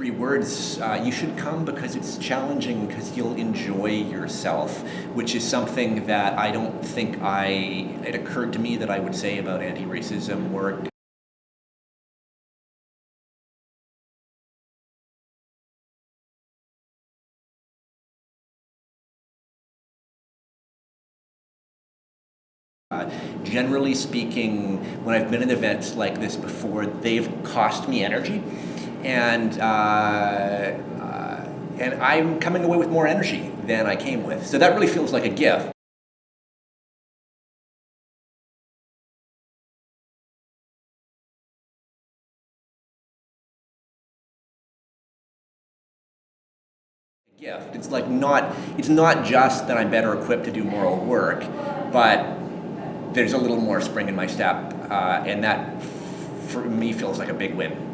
three words, you should come because it's challenging, because you'll enjoy yourself, which is something that I don't think it occurred to me that I would say about anti-racism work. Generally speaking, when I've been in events like this before, they've cost me energy, and I'm coming away with more energy than I came with. So that really feels like a gift. It's like it's not just that I'm better equipped to do moral work, but there's a little more spring in my step, and that for me feels like a big win.